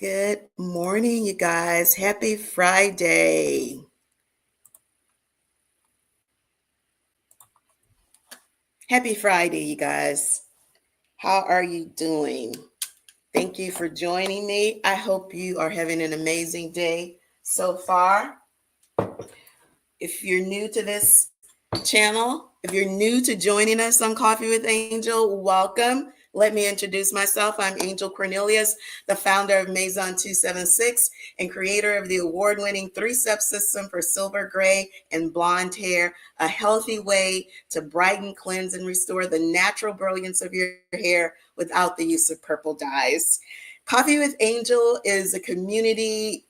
Good morning, you guys. Happy Friday. Happy Friday, you guys. How are you doing? Thank you for joining me. I hope you are having an amazing day so far. If you're new to this channel, if you're new to joining us on Coffee with Angel, welcome. Let me introduce myself. I'm Angel Cornelius, the founder of Maison 276 and creator of the award-winning 3-step system for silver, gray, and blonde hair, a healthy way to brighten, cleanse, and restore the natural brilliance of your hair without the use of purple dyes. Coffee with Angel is a community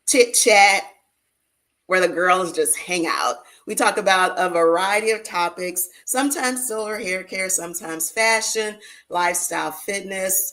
chit-chat where the girls just hang out. We talk about a variety of topics, sometimes silver hair care, sometimes fashion, lifestyle, fitness,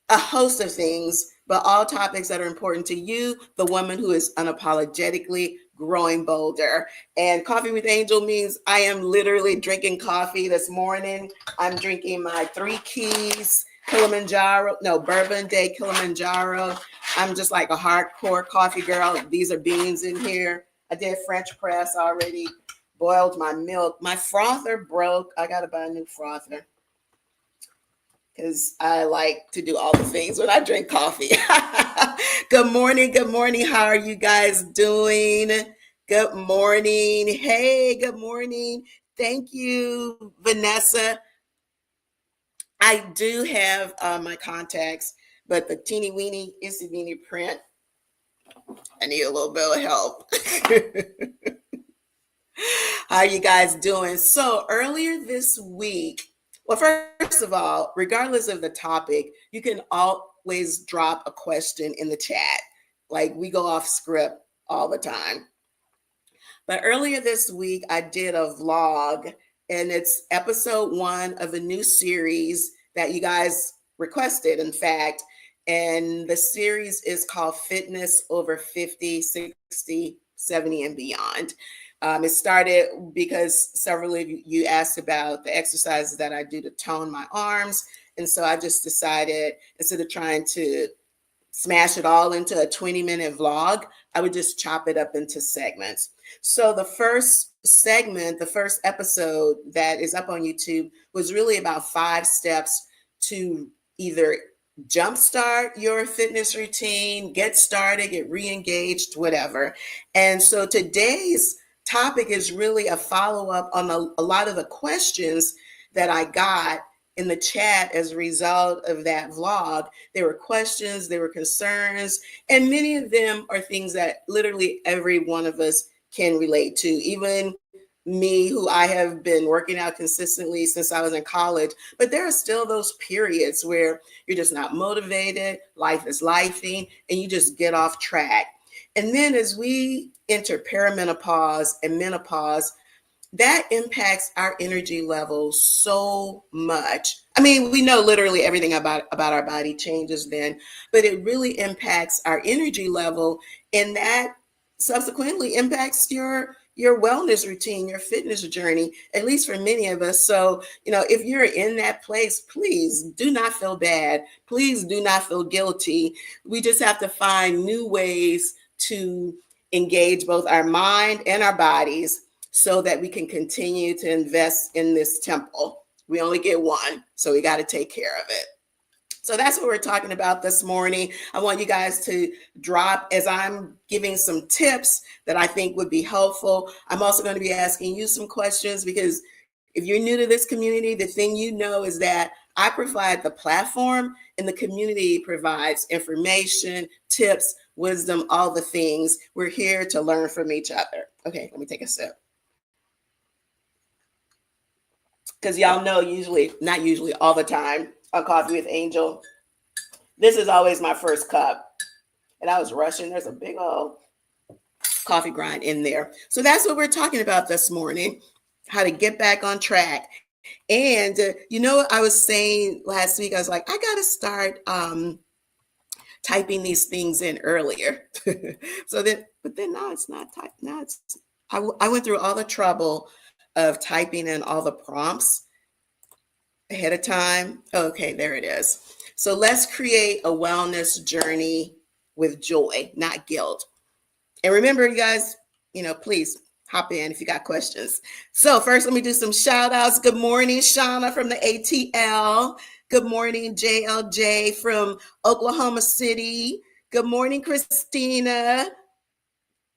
a host of things, but all topics that are important to you, the woman who is unapologetically growing bolder. And Coffee with Angel means I am literally drinking coffee this morning. I'm drinking my 3 Keys Bourbon Day Kilimanjaro. I'm just like a hardcore coffee girl. These are beans in here. I did French press already, boiled my milk. My frother broke. I got to buy a new frother because I like to do all the things when I drink coffee. Good morning. Good morning. How are you guys doing? Good morning. Hey, good morning. Thank you, Vanessa. I do have my contacts, but the teeny weeny itsy weeny print, I need a little bit of help. How are you guys doing? So earlier this week, well, first of all, regardless of the topic, you can always drop a question in the chat. Like we go off script all the time. But earlier this week, I did a vlog, and it's episode 1 of a new series that you guys requested, in fact. And the series is called Fitness Over 50, 60, 70, and Beyond. It started because several of you asked about the exercises that I do to tone my arms. And so I just decided, instead of trying to smash it all into a 20-minute vlog, I would just chop it up into segments. So the first segment, the first episode that is up on YouTube was really about 5 steps to either jumpstart your fitness routine, get started, get re-engaged, whatever. And so today's topic is really a follow-up on a lot of the questions that I got in the chat as a result of that vlog. There were questions, there were concerns, and many of them are things that literally every one of us can relate to. Even me, who I have been working out consistently since I was in college, but there are still those periods where you're just not motivated, life is lifing, and you just get off track. And then as we enter perimenopause and menopause, that impacts our energy levels so much. I mean, we know literally everything about our body changes then, but it really impacts our energy level, and that subsequently impacts your wellness routine, your fitness journey, at least for many of us. So, if you're in that place, please do not feel bad. Please do not feel guilty. We just have to find new ways to engage both our mind and our bodies so that we can continue to invest in this temple. We only get one, so we got to take care of it. So that's what we're talking about this morning. I want you guys to drop, as I'm giving some tips that I think would be helpful. I'm also going to be asking you some questions, because if you're new to this community, the thing you know is that I provide the platform and the community provides information, tips, wisdom, all the things. We're here to learn from each other. Okay, let me take a sip. Because y'all know, not usually, all the time on Coffee with Angel, this is always my first cup. And I was rushing. There's a big old coffee grind in there. So that's what we're talking about this morning, how to get back on track. And, I was saying last week, I was like, I got to start typing these things in earlier. But then now it's not typed. Now I went through all the trouble of typing in all the prompts ahead of time. Okay, there it is. So let's create a wellness journey with joy, not guilt. And remember, you guys, please hop in if you got questions. So first, let me do some shout outs. Good morning, Shauna from the ATL. Good morning, JLJ from Oklahoma City. Good morning, Christina.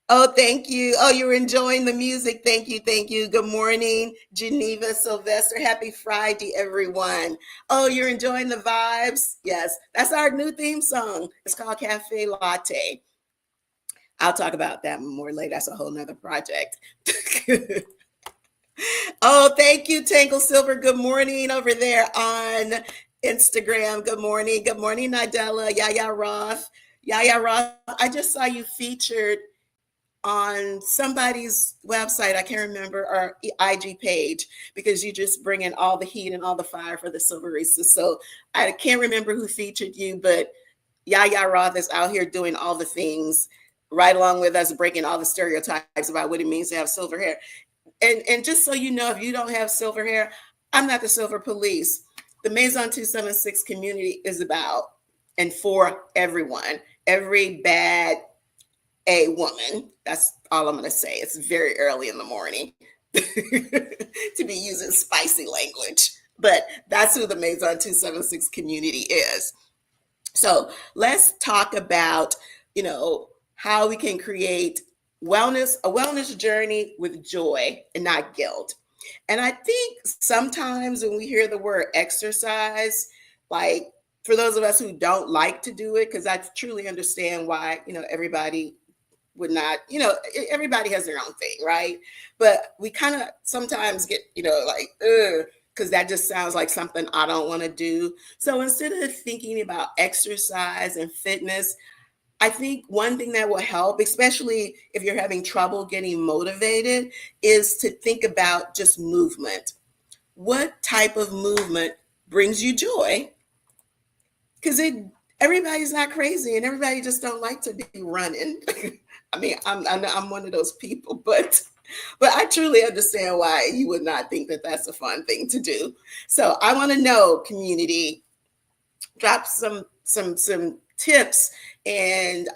Oh, thank you. Oh, you're enjoying the music. Thank you. Thank you. Good morning, Geneva Sylvester. Happy Friday, everyone. Oh, you're enjoying the vibes? Yes, that's our new theme song. It's called Cafe Latte. I'll talk about that more later. That's a whole nother project. Oh, thank you, Tangle Silver. Good morning over there on Instagram. Good morning. Good morning, Nadella. Yaya Roth. Yaya Roth, I just saw you featured on somebody's website. I can't remember, our IG page, because you just bring in all the heat and all the fire for the Silveristas. So I can't remember who featured you, but Yaya Roth is out here doing all the things right along with us, breaking all the stereotypes about what it means to have silver hair. And just so you know, if you don't have silver hair, I'm not the silver police. The Maison 276 community is about and for everyone, every bad a woman. That's all I'm going to say. It's very early in the morning to be using spicy language, but that's who the Maison 276 community is. So let's talk about, how we can create a wellness journey with joy and not guilt. And I think sometimes when we hear the word exercise, like for those of us who don't like to do it, because I truly understand why, everybody would not, everybody has their own thing, right? But we kind of sometimes get, like, ugh, because that just sounds like something I don't want to do. So instead of thinking about exercise and fitness, I think one thing that will help, especially if you're having trouble getting motivated, is to think about just movement. What type of movement brings you joy? Because everybody's not crazy, and everybody just don't like to be running. I mean, I'm one of those people, but I truly understand why you would not think that that's a fun thing to do. So I want to know, community, drop some tips and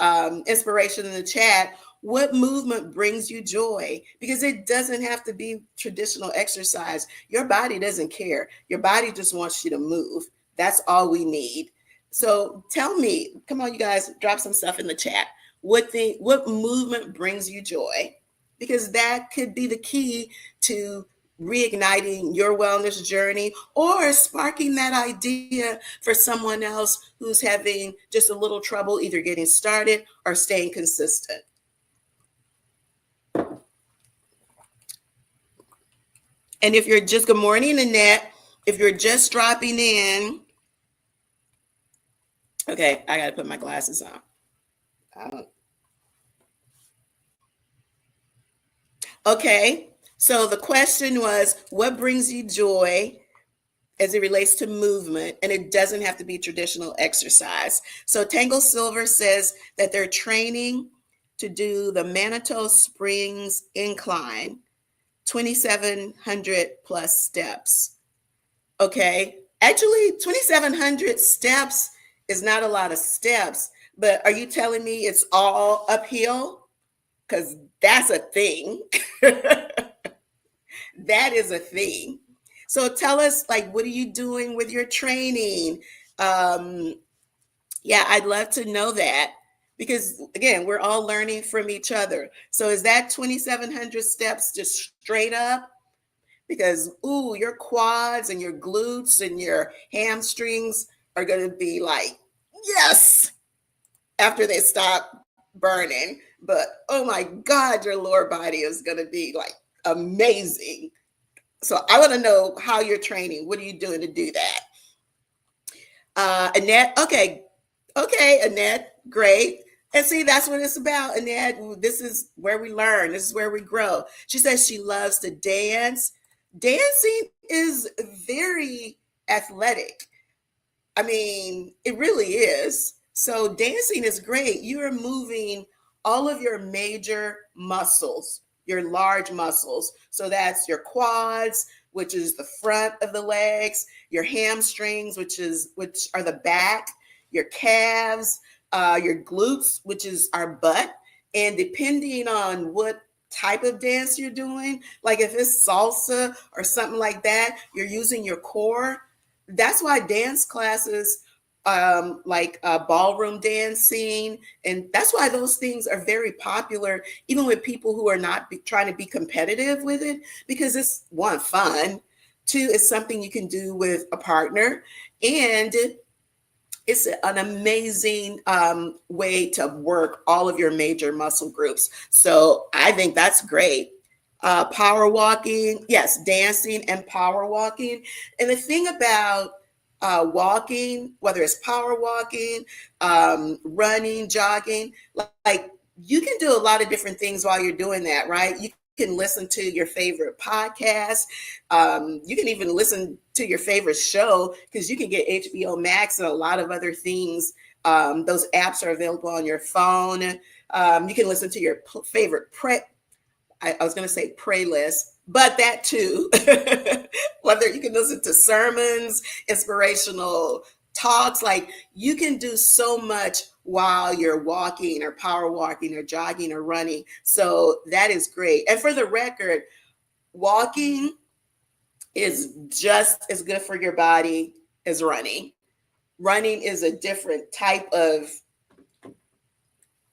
inspiration in the chat. What movement brings you joy? Because it doesn't have to be traditional exercise. Your body doesn't care. Your body just wants you to move. That's all we need. So tell me, come on, you guys, drop some stuff in the chat. What movement brings you joy? Because that could be the key to reigniting your wellness journey or sparking that idea for someone else who's having just a little trouble either getting started or staying consistent. And if you're just, good morning, Annette. If you're just dropping in, okay, I got to put my glasses on. Okay, so the question was, what brings you joy as it relates to movement? And it doesn't have to be traditional exercise. So Tangle Silver says that they're training to do the Manitou Springs Incline, 2,700 plus steps. Okay, actually 2,700 steps is not a lot of steps, but are you telling me it's all uphill? Because that's a thing. That is a thing. So tell us, like, what are you doing with your training? Yeah, I'd love to know that, because again, we're all learning from each other. So is that 2,700 steps just straight up? Because ooh, your quads and your glutes and your hamstrings are going to be like, yes, after they stop burning. But oh my God, your lower body is going to be like amazing. So I want to know how you're training. What are you doing to do that? Annette, okay, Annette, great. And see, that's what it's about, Annette. This is where we learn. This is where we grow. She says she loves to dance. Dancing is very athletic. I mean, it really is. So dancing is great. You are moving all of your major muscles, your large muscles. So that's your quads, which is the front of the legs, your hamstrings, which are the back, your calves, your glutes, which is our butt. And depending on what type of dance you're doing, like if it's salsa or something like that, you're using your core. That's why dance classes, like ballroom dancing, and that's why those things are very popular, even with people who are not trying to be competitive with it, because it's one, fun, two, it's something you can do with a partner, and it's an amazing way to work all of your major muscle groups. So I think that's great. Power walking, yes, dancing and power walking. And the thing about walking, whether it's power walking, running, jogging, like you can do a lot of different things while you're doing that, right? You can listen to your favorite podcast. You can even listen to your favorite show, because you can get HBO Max and a lot of other things. Those apps are available on your phone. You can listen to your favorite I was going to say playlist, but that too. Whether you can listen to sermons, inspirational talks, like you can do so much while you're walking or power walking or jogging or running. So that is great. And for the record, walking is just as good for your body as running. Running is a different type of,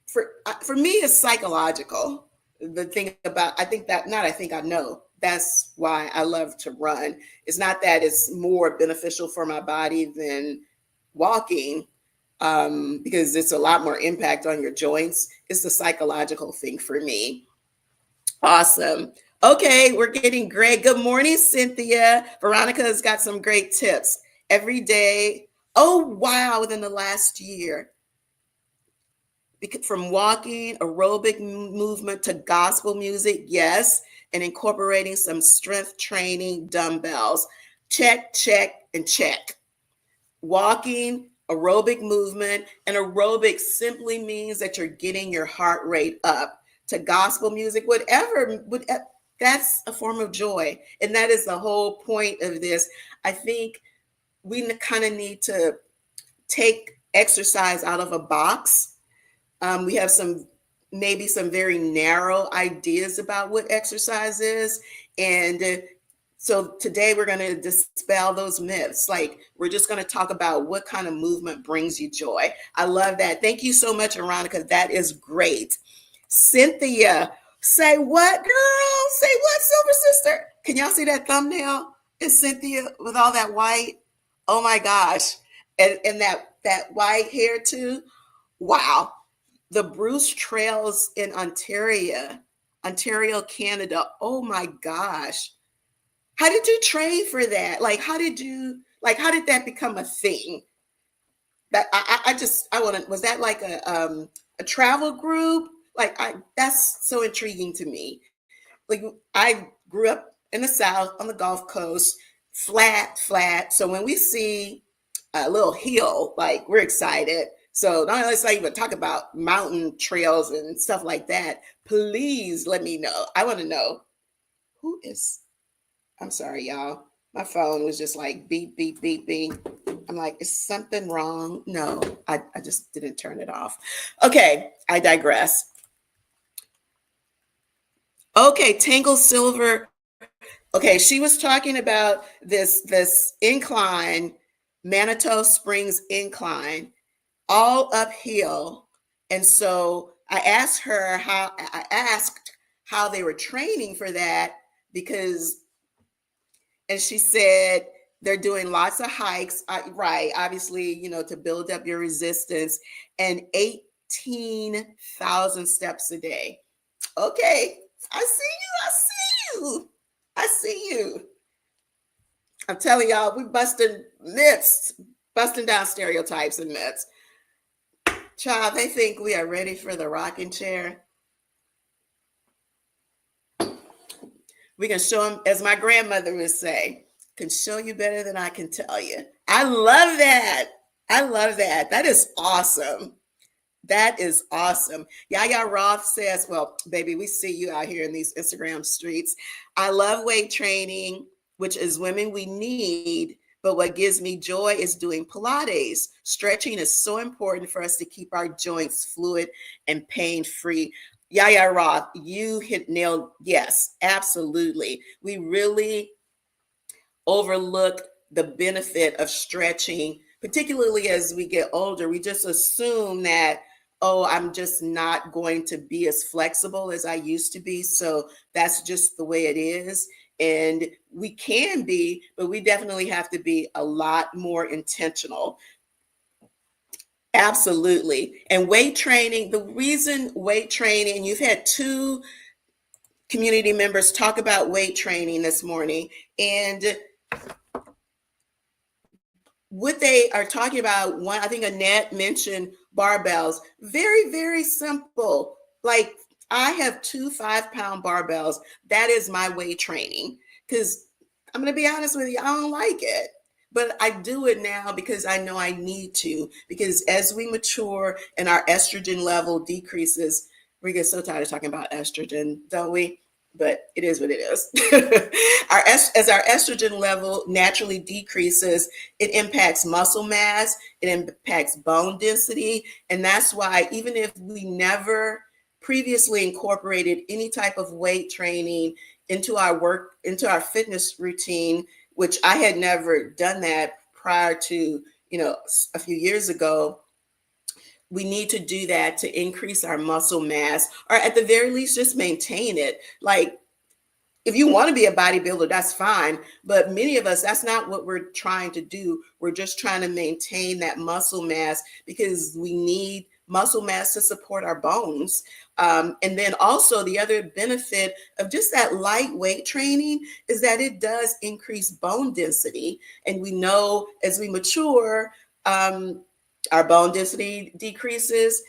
for me, it's psychological. The thing about, I think that, not I think I know, that's why I love to run. It's not that it's more beneficial for my body than walking, because it's a lot more impact on your joints. It's a psychological thing for me. Awesome. Okay, we're getting great. Good morning, Cynthia. Veronica's got some great tips every day. Oh, wow, within the last year. From walking, aerobic movement to gospel music, yes, and incorporating some strength training dumbbells. Check, check, and check. Walking, aerobic movement, and aerobic simply means that you're getting your heart rate up. To gospel music, whatever, that's a form of joy. And that is the whole point of this. I think we kind of need to take exercise out of a box. We have maybe some very narrow ideas about what exercise is. And so today we're going to dispel those myths. Like, we're just going to talk about what kind of movement brings you joy. I love that. Thank you so much, Veronica. That is great. Cynthia, say what, girl? Say what, Silver Sister? Can y'all see that thumbnail? It's Cynthia with all that white. Oh my gosh. And that white hair too. Wow. The Bruce Trails in Ontario, Canada. Oh my gosh. How did you train for that? How did that become a thing? That I want to, was that like a travel group? That's so intriguing to me. Like, I grew up in the South on the Gulf Coast, flat. So when we see a little hill, like, we're excited. So let's not even talk about mountain trails and stuff like that. Please let me know. I want to know I'm sorry, y'all. My phone was just like beep, beep, beep, beep. I'm like, is something wrong? No, I just didn't turn it off. Okay, I digress. Okay, Tangle Silver. Okay, she was talking about this incline, Manitou Springs incline, all uphill. And so I asked how they were training for that, and she said they're doing lots of hikes, right? Obviously, to build up your resistance, and 18,000 steps a day. Okay, I see you. I see you. I'm telling y'all, we busting myths, busting down stereotypes and myths. Child, they think we are ready for the rocking chair. We can show them, as my grandmother would say, can show you better than I can tell you. I love that. That is awesome. That is awesome. Yaya Roth says, well, baby, we see you out here in these Instagram streets. I love weight training, which is women we need. But what gives me joy is doing Pilates. Stretching is so important for us to keep our joints fluid and pain free. Yaya Roth, you hit nailed. Yes, absolutely. We really overlook the benefit of stretching, particularly as we get older. We just assume that, oh, I'm just not going to be as flexible as I used to be. So that's just the way it is. And we can be, but we definitely have to be a lot more intentional. Absolutely. And weight training, the reason weight training, you've had two community members talk about weight training this morning. And what they are talking about, one, I think Annette mentioned barbells. Very, very simple. Like, I have two 5-pound barbells. That is my weight training. Because I'm going to be honest with you, I don't like it. But I do it now because I know I need to. Because as we mature and our estrogen level decreases, we get so tired of talking about estrogen, don't we? But it is what it is. As our estrogen level naturally decreases, it impacts muscle mass, it impacts bone density. And that's why, even if we never previously incorporated any type of weight training into our work, into our fitness routine, which I had never done that prior to, a few years ago, we need to do that to increase our muscle mass, or at the very least, just maintain it. Like, if you want to be a bodybuilder, that's fine. But many of us, that's not what we're trying to do. We're just trying to maintain that muscle mass because we need muscle mass to support our bones. And then also the other benefit of just that lightweight training is that it does increase bone density. And we know as we mature, our bone density decreases,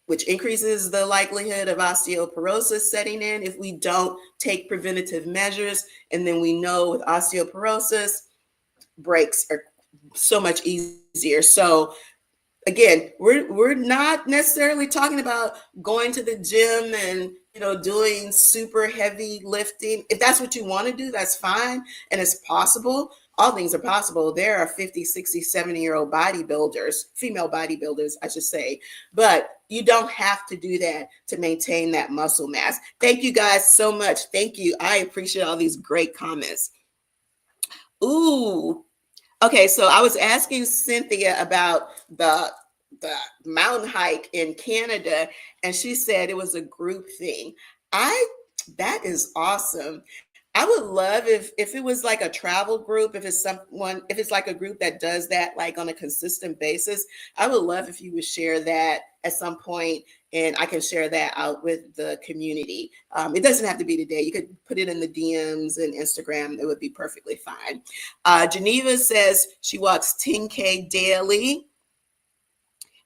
which increases the likelihood of osteoporosis setting in if we don't take preventative measures. And then we know with osteoporosis, breaks are so much easier. So again, we're not necessarily talking about going to the gym and doing super heavy lifting. If that's what you want to do, that's fine, and it's possible. All things are possible. There are 50, 60, 70-year-old bodybuilders, female bodybuilders, I should say, but you don't have to do that to maintain that muscle mass. Thank you guys so much. Thank you. I appreciate all these great comments. Ooh, okay, so I was asking Cynthia about the mountain hike in Canada, and she said it was a group thing. That is awesome. I would love if it was like a travel group, if it's like a group that does that like on a consistent basis. I would love if you would share that at some point, and I can share that out with the community. It doesn't have to be today. You could put it in the DMs and Instagram. It would be perfectly fine. Geneva says she walks 10K daily,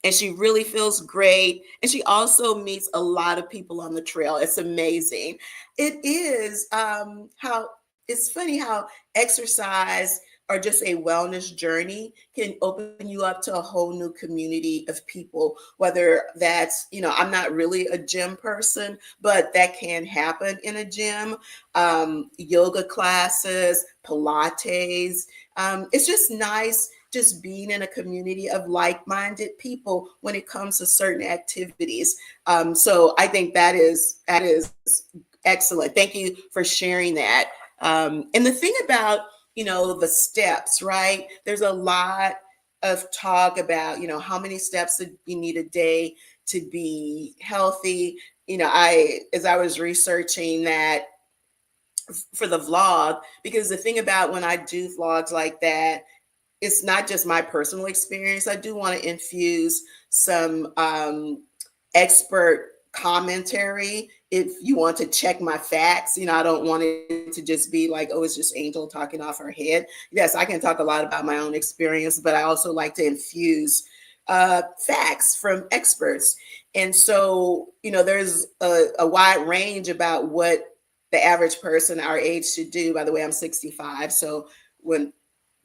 and she really feels great. And she also meets a lot of people on the trail. It's amazing. It is how it's funny how exercise or just a wellness journey can open you up to a whole new community of people, whether that's, I'm not really a gym person, but that can happen in a gym. Yoga classes, Pilates. It's just nice just being in a community of like-minded people when it comes to certain activities. So I think that is excellent. Thank you for sharing that. And the thing about, the steps, right? There's a lot of talk about, how many steps you need a day to be healthy. As I was researching that for the vlog, because the thing about when I do vlogs like that, it's not just my personal experience. I do want to infuse some expert commentary. If you want to check my facts, I don't want it to just be like, oh, it's just Angel talking off her head. Yes, I can talk a lot about my own experience, but I also like to infuse facts from experts. And so, there's a wide range about what the average person our age should do. By the way, I'm 65. So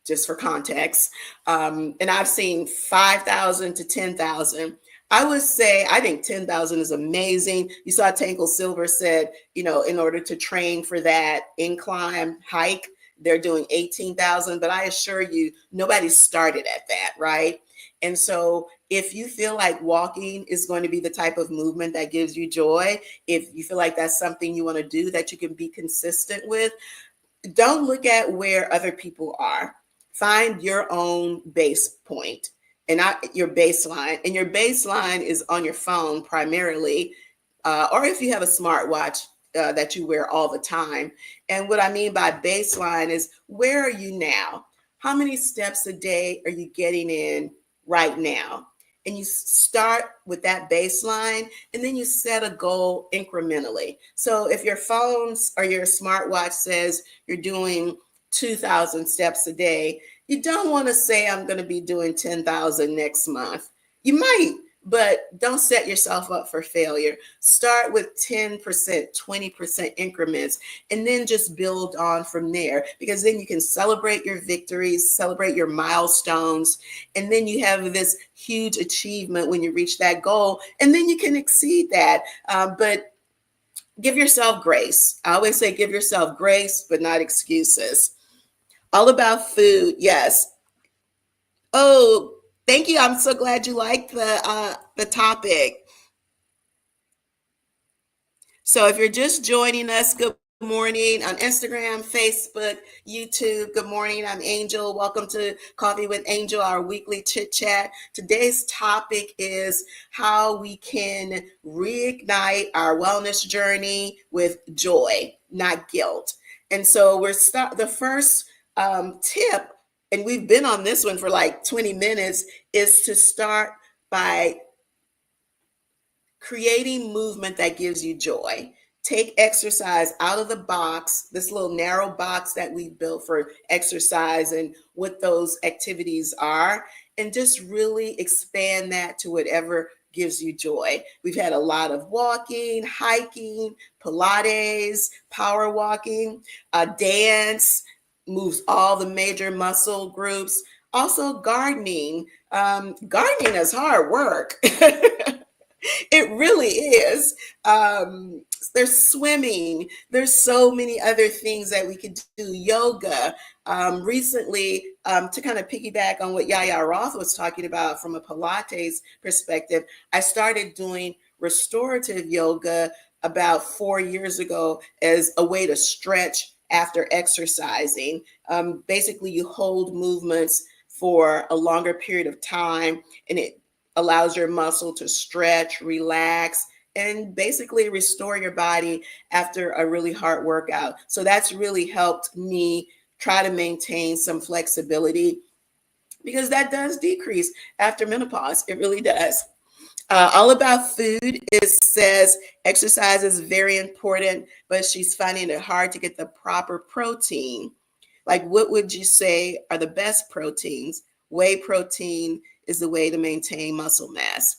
just for context. And I've seen 5,000 to 10,000. I would say I think 10,000 is amazing. You saw Tankle Silver said, in order to train for that incline hike, they're doing 18,000, but I assure you, nobody started at that, right? And so if you feel like walking is going to be the type of movement that gives you joy, if you feel like that's something you want to do that you can be consistent with, don't look at where other people are. Find your own base point and not your baseline. And your baseline is on your phone primarily, or if you have a smartwatch that you wear all the time. And what I mean by baseline is, where are you now? How many steps a day are you getting in right now? And you start with that baseline, and then you set a goal incrementally. So if your phones or your smartwatch says you're doing 2,000 steps a day, you don't want to say, I'm going to be doing 10,000 next month. You might, but don't set yourself up for failure. Start with 10%, 20% increments, and then just build on from there, because then you can celebrate your victories, celebrate your milestones, and then you have this huge achievement when you reach that goal, and then you can exceed that. But give yourself grace. I always say give yourself grace, but not excuses. All about food, yes. Oh, thank you. I'm so glad you liked the topic. So if you're just joining us, good morning on Instagram, Facebook, YouTube. Good morning. I'm Angel. Welcome to Coffee with Angel, our weekly chit chat. Today's topic is how we can reignite our wellness journey with joy, not guilt. And so the first tip, and we've been on this one for like 20 minutes, is to start by creating movement that gives you joy. Take exercise out of the box, this little narrow box that we built for exercise and what those activities are, and just really expand that to whatever gives you joy. We've had a lot of walking, hiking, Pilates, power walking, dance, moves all the major muscle groups. Also, gardening. Gardening is hard work. It really is. There's swimming. There's so many other things that we could do. Yoga. Recently, to kind of piggyback on what Yaya Roth was talking about from a Pilates perspective, I started doing restorative yoga about 4 years ago as a way to stretch after exercising. Basically, you hold movements for a longer period of time, and it allows your muscle to stretch, relax, and basically restore your body after a really hard workout. So that's really helped me try to maintain some flexibility, because that does decrease after menopause. It really does. All about food, it says exercise is very important, but she's finding it hard to get the proper protein. Like, what would you say are the best proteins? Whey protein is the way to maintain muscle mass.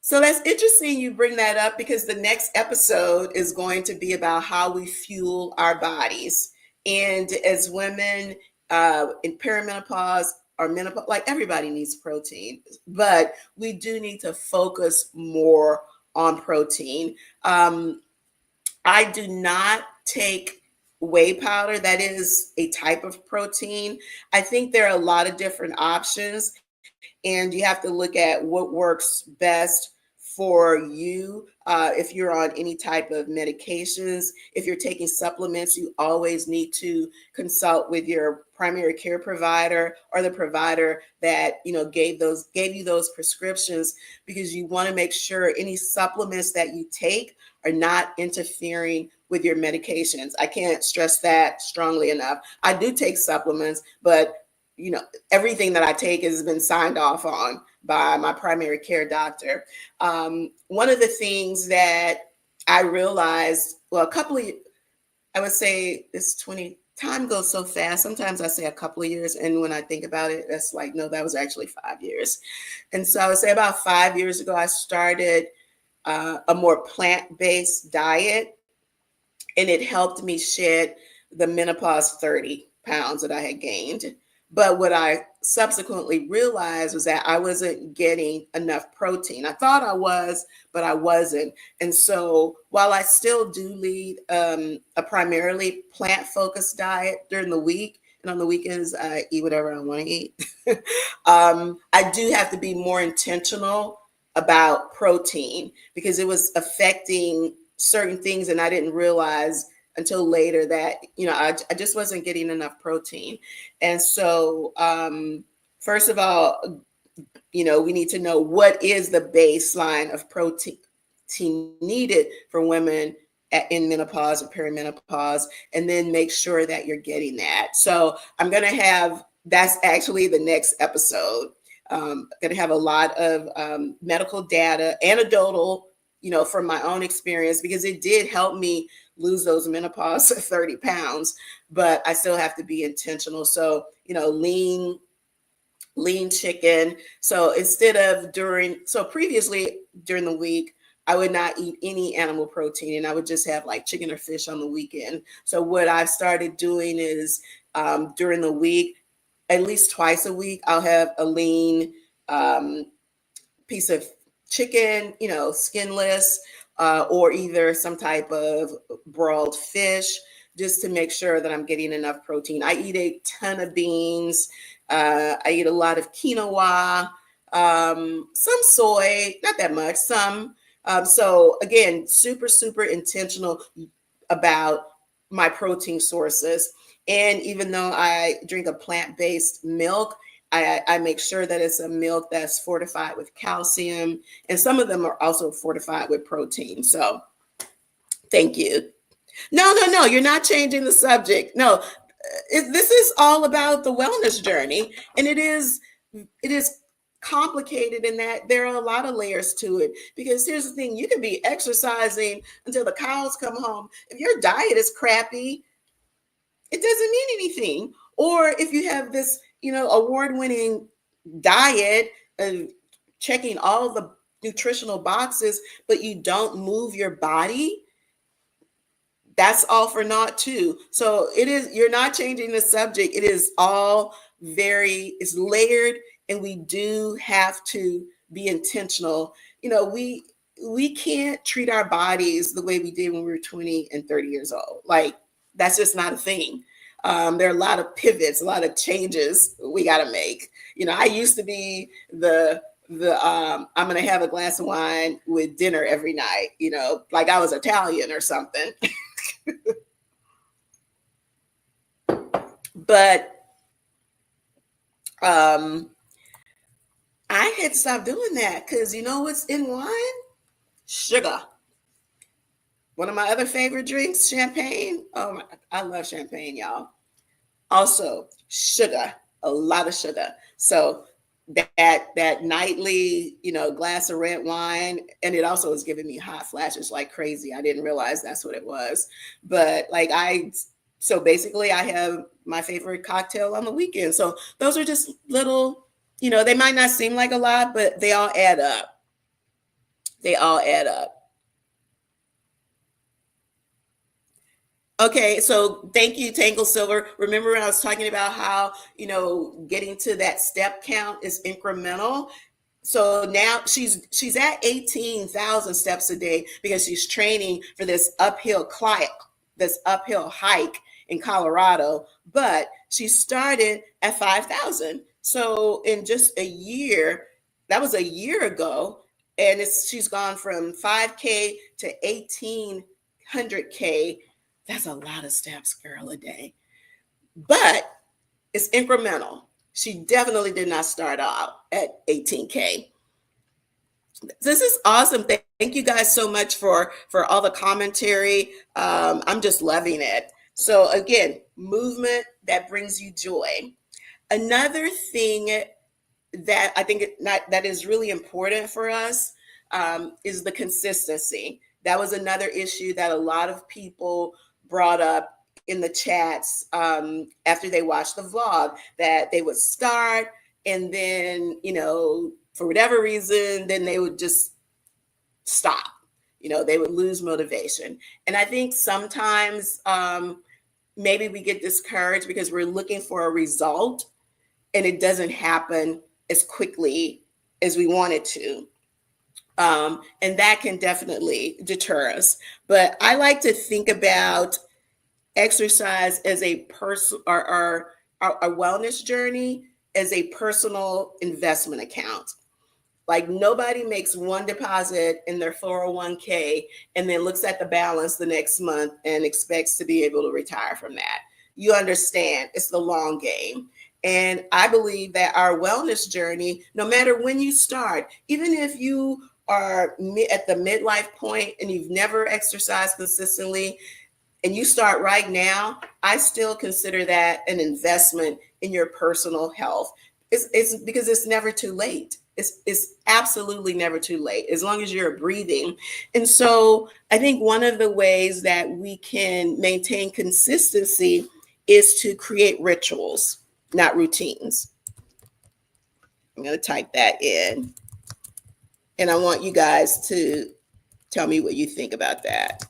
So that's interesting you bring that up, because the next episode is going to be about how we fuel our bodies. And as women in perimenopause or menopause, like, everybody needs protein, but we do need to focus more on protein. I do not take whey powder. That is a type of protein. I think there are a lot of different options, and you have to look at what works best for you. If you're on any type of medications, if you're taking supplements, you always need to consult with your primary care provider or the provider that gave you those prescriptions, because you want to make sure any supplements that you take are not interfering with your medications. I can't stress that strongly enough. I do take supplements, but everything that I take has been signed off on by my primary care doctor. One of the things that I realized, well, I would say it's 20, time goes so fast. Sometimes I say a couple of years, and when I think about it, that's like, no, that was actually 5 years. And so I would say about 5 years ago, I started a more plant-based diet, and it helped me shed the menopause 30 pounds that I had gained. But what I subsequently realized was that I wasn't getting enough protein. I thought I was, but I wasn't. And so while I still do lead a primarily plant focused diet during the week, and on the weekends, I eat whatever I want to eat, I do have to be more intentional about protein because it was affecting certain things, and I didn't realize until later that I just wasn't getting enough protein. And so first of all, we need to know what is the baseline of protein needed for women in menopause or perimenopause, and then make sure that you're getting that. So I'm going to have, that's actually the next episode. Going to have a lot of medical data, anecdotal, from my own experience, because it did help me lose those menopause 30 pounds, but I still have to be intentional. So, lean chicken. So previously during the week, I would not eat any animal protein, and I would just have like chicken or fish on the weekend. So what I've started doing is during the week, at least twice a week, I'll have a lean um, piece of chicken, skinless, or either some type of broiled fish, just to make sure that I'm getting enough protein. I eat a ton of beans. I eat a lot of quinoa, some soy, not that much, some. So again, super, super intentional about my protein sources. And even though I drink a plant-based milk, I make sure that it's a milk that's fortified with calcium, and some of them are also fortified with protein. So thank you. No, no, no, you're not changing the subject. No, this is all about the wellness journey, and it is complicated in that there are a lot of layers to it. Because here's the thing: you can be exercising until the cows come home. If your diet is crappy, it doesn't mean anything. Or if you have this, award-winning diet and checking all the nutritional boxes, but you don't move your body, that's all for naught too. So you're not changing the subject. It is all it's layered, and we do have to be intentional. We can't treat our bodies the way we did when we were 20 and 30 years old. Like, that's just not a thing. There are a lot of pivots, a lot of changes we got to make. I used to be the I'm gonna have a glass of wine with dinner every night, like I was Italian or something. But I had to stop doing that, because you know what's in wine? Sugar. One of my other favorite drinks, champagne. Oh my, I love champagne, y'all. Also, sugar, a lot of sugar. So that nightly, glass of red wine, and it also was giving me hot flashes like crazy. I didn't realize that's what it was. But so basically I have my favorite cocktail on the weekend. So those are just little, they might not seem like a lot, but they all add up. They all add up. Okay, so thank you, Tangle Silver. Remember, I was talking about how, getting to that step count is incremental. So now she's at 18,000 steps a day because she's training for this uphill hike in Colorado, but she started at 5,000. So in just a year, that was a year ago, and she's gone from 5K to 1,800K. That's a lot of steps, girl, a day. But it's incremental. She definitely did not start out at 18K. This is awesome. Thank you guys so much for all the commentary. I'm just loving it. So again, movement that brings you joy. Another thing that I think that is really important for us is the consistency. That was another issue that a lot of people brought up in the chats after they watched the vlog, that they would start, and then, for whatever reason, then they would just stop. They would lose motivation. And I think sometimes maybe we get discouraged because we're looking for a result, and it doesn't happen as quickly as we want it to. And that can definitely deter us. But I like to think about exercise as a person, or a wellness journey as a personal investment account. Like nobody makes one deposit in their 401k and then looks at the balance the next month and expects to be able to retire from that. You understand, it's the long game. And I believe that our wellness journey, no matter when you start, even if you are at the midlife point and you've never exercised consistently, and you start right now, I still consider that an investment in your personal health. It's because it's never too late. It's absolutely never too late as long as you're breathing. And so I think one of the ways that we can maintain consistency is to create rituals, not routines. I'm going to type that in. And I want you guys to tell me what you think about that.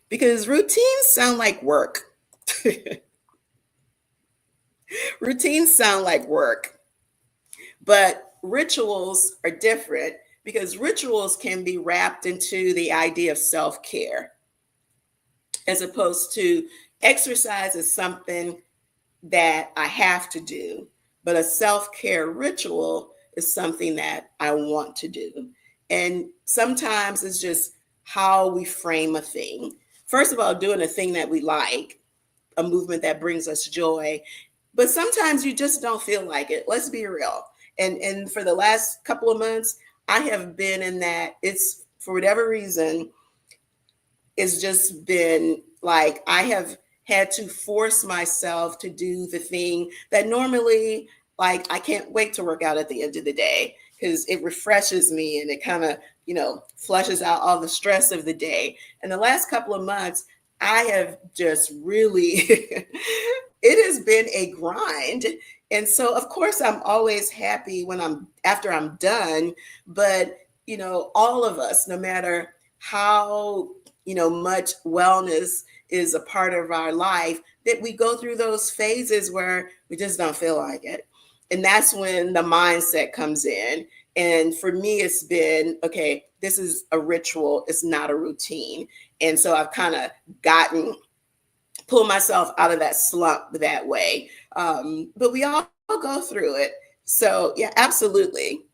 Because routines sound like work. Routines sound like work, but rituals are different because rituals can be wrapped into the idea of self care, as opposed to exercise is something that I have to do, but a self care ritual is something that I want to do. And sometimes it's just how we frame a thing. First of all, doing a thing that we like, a movement that brings us joy. But sometimes you just don't feel like it. Let's be real. And for the last couple of months, I have been in that. It's for whatever reason, it's just been like I have had to force myself to do the thing that normally, like, I can't wait to work out at the end of the day because it refreshes me and it kind of, flushes out all the stress of the day. And the last couple of months, I have just really, it has been a grind. And so, of course, I'm always happy after I'm done. But, all of us, no matter how, much wellness is a part of our life, that we go through those phases where we just don't feel like it. And that's when the mindset comes in. And for me, it's been, okay, this is a ritual, it's not a routine. And so I've kind of pull myself out of that slump that way. But we all go through it. So yeah, absolutely.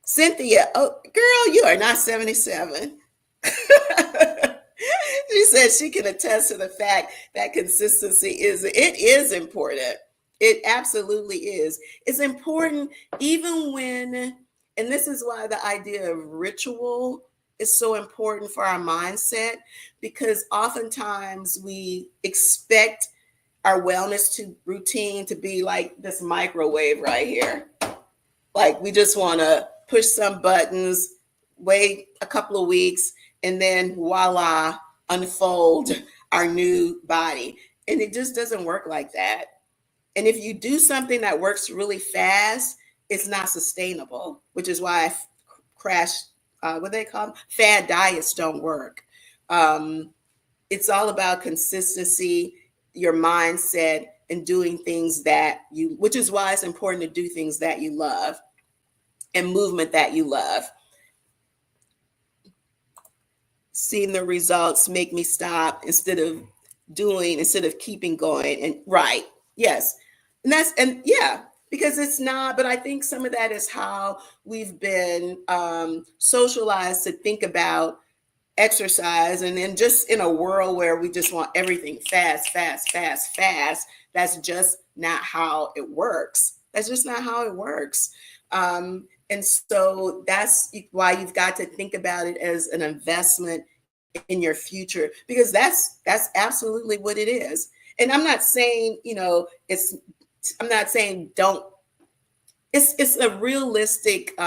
Cynthia, oh girl, you are not 77. She said she can attest to the fact that consistency is important. It absolutely is. It's important even when, and this is why the idea of ritual is so important for our mindset, because oftentimes we expect our wellness to routine to be like this microwave right here. Like we just want to push some buttons, wait a couple of weeks, and then voila, unfold our new body. And it just doesn't work like that. And if you do something that works really fast, it's not sustainable, which is why I crashed, what they call them? Fad diets don't work. It's all about consistency, your mindset, and doing things which is why it's important to do things that you love and movement that you love. Seeing the results make me stop instead of keeping going. And right, yes. And yeah, because it's not, but I think some of that is how we've been socialized to think about exercise. And then just in a world where we just want everything fast, fast, fast, fast, that's just not how it works. That's just not how it works. And so that's why you've got to think about it as an investment in your future, because that's absolutely what it is. And I'm not saying, I'm not saying don't. It's a realistic. What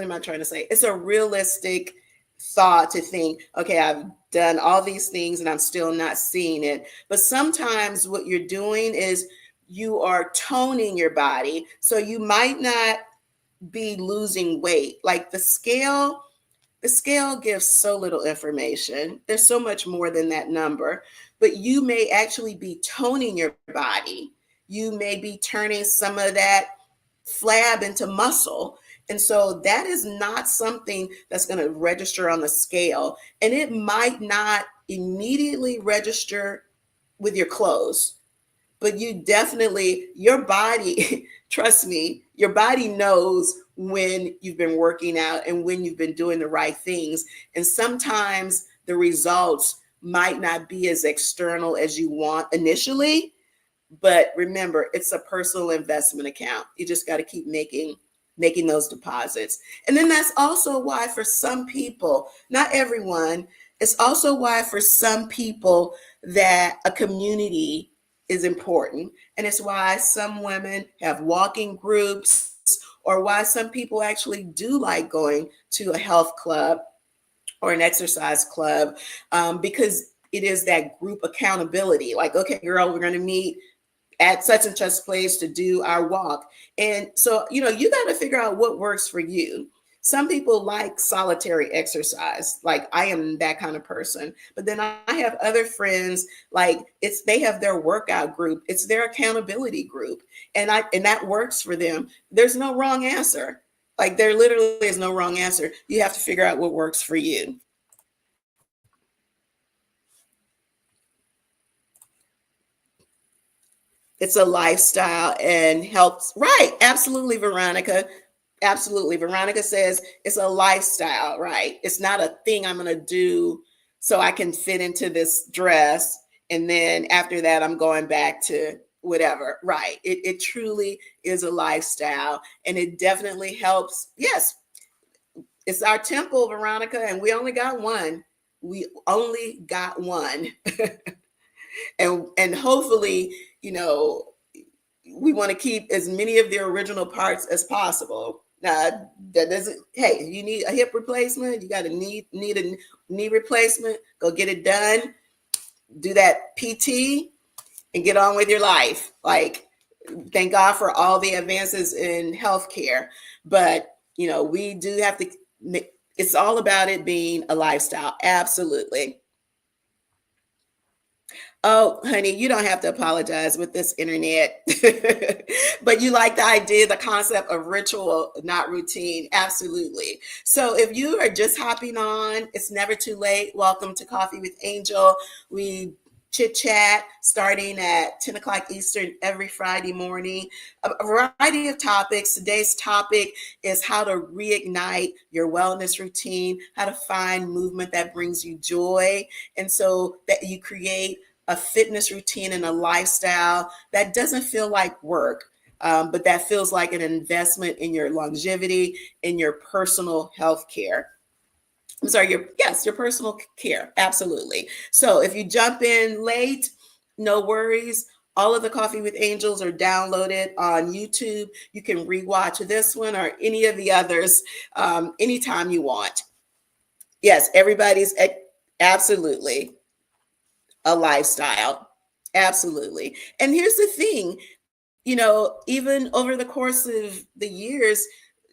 am I trying to say? It's a realistic thought to think, okay, I've done all these things and I'm still not seeing it. But sometimes what you're doing is you are toning your body, so you might not be losing weight. Like the scale The scale gives so little information. There's so much more than that number, but you may actually be toning your body. You may be turning some of that flab into muscle. And so that is not something that's going to register on the scale. And it might not immediately register with your clothes, but you definitely, your body, trust me, your body knows when you've been working out and when you've been doing the right things. And sometimes the results might not be as external as you want initially, but remember, it's a personal investment account. You just got to keep making those deposits. And then that's also why for some people, not everyone, it's also why for some people that a community is important. And it's why some women have walking groups, or why some people actually do like going to a health club or an exercise club, because it is that group accountability. Like, okay, girl, we're going to meet at such and such place to do our walk. And so, you got to figure out what works for you. Some people like solitary exercise. Like I am that kind of person. But then I have other friends, like they have their workout group. It's their accountability group. And that works for them. There's no wrong answer. Like there literally is no wrong answer. You have to figure out what works for you. It's a lifestyle and helps. Right. Absolutely, Veronica. Absolutely. Veronica says it's a lifestyle, right? It's not a thing I'm going to do so I can fit into this dress. And then after that, I'm going back to whatever. Right. It truly is a lifestyle. And it definitely helps. Yes, it's our temple, Veronica, and we only got one. We only got one. And hopefully, you know, we want to keep as many of the original parts as possible. Now, that doesn't. Hey, you need a hip replacement. You got to need a knee replacement. Go get it done. Do that PT and get on with your life. Like, thank God for all the advances in healthcare, but we do have to. It's all about it being a lifestyle. Absolutely. Oh, honey, you don't have to apologize with this internet. But you like the idea, the concept of ritual, not routine. Absolutely. So if you are just hopping on, it's never too late. Welcome to Coffee with Angel. We chit chat starting at 10 o'clock Eastern every Friday morning. A variety of topics. Today's topic is how to reignite your wellness routine, how to find movement that brings you joy, and so that you create a fitness routine and a lifestyle that doesn't feel like work, but that feels like an investment in your longevity, in your personal health care. I'm sorry, your personal care. Absolutely. So if you jump in late, no worries. All of the Coffee with Angels are downloaded on YouTube. You can rewatch this one or any of the others anytime you want. Yes, absolutely a lifestyle. Absolutely. And here's the thing, even over the course of the years,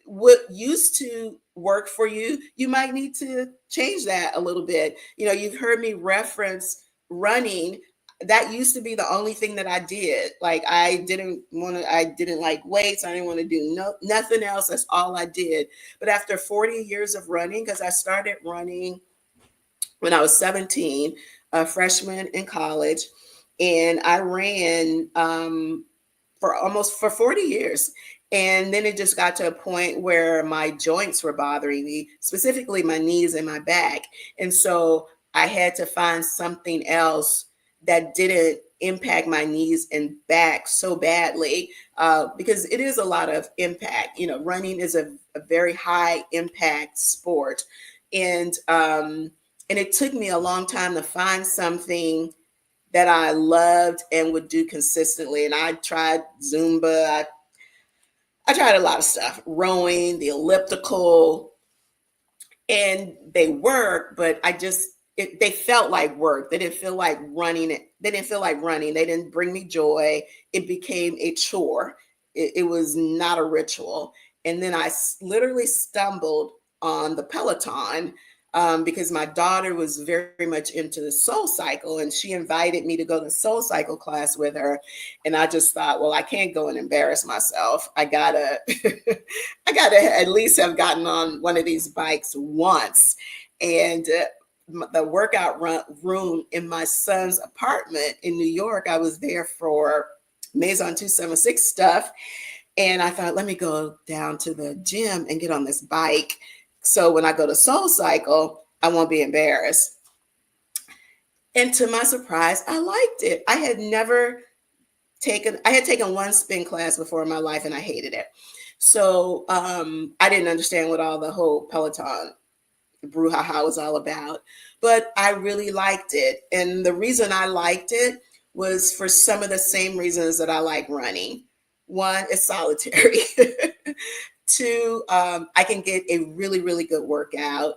what used to work for you, you might need to change that a little bit. You've heard me reference running. That used to be the only thing that I did. Like I didn't like weights. I didn't want to do nothing else. That's all I did. But after 40 years of running, because I started running when I was 17, a freshman in college, and I ran for 40 years. And then it just got to a point where my joints were bothering me, specifically my knees and my back. And so I had to find something else that didn't impact my knees and back so badly, because it is a lot of impact. Running is a very high impact sport. And it took me a long time to find something that I loved and would do consistently. And I tried Zumba. I tried a lot of stuff, rowing, the elliptical, and they work, but they felt like work. They didn't feel like running. They didn't feel like running. They didn't bring me joy. It became a chore. It was not a ritual. And then I literally stumbled on the Peloton, because my daughter was very much into the Soul Cycle, and she invited me to go to Soul Cycle class with her. And I just thought, well, I can't go and embarrass myself. I gotta, I gotta at least have gotten on one of these bikes once. And the workout room in my son's apartment in New York, I was there for Maison 276 stuff. And I thought, let me go down to the gym and get on this bike. So when I go to Soul Cycle, I won't be embarrassed. And to my surprise, I liked it. I had taken one spin class before in my life and I hated it. So I didn't understand what all the whole Peloton brouhaha was all about, but I really liked it. And the reason I liked it was for some of the same reasons that I like running. One, it's solitary. Two, I can get a really, really good workout.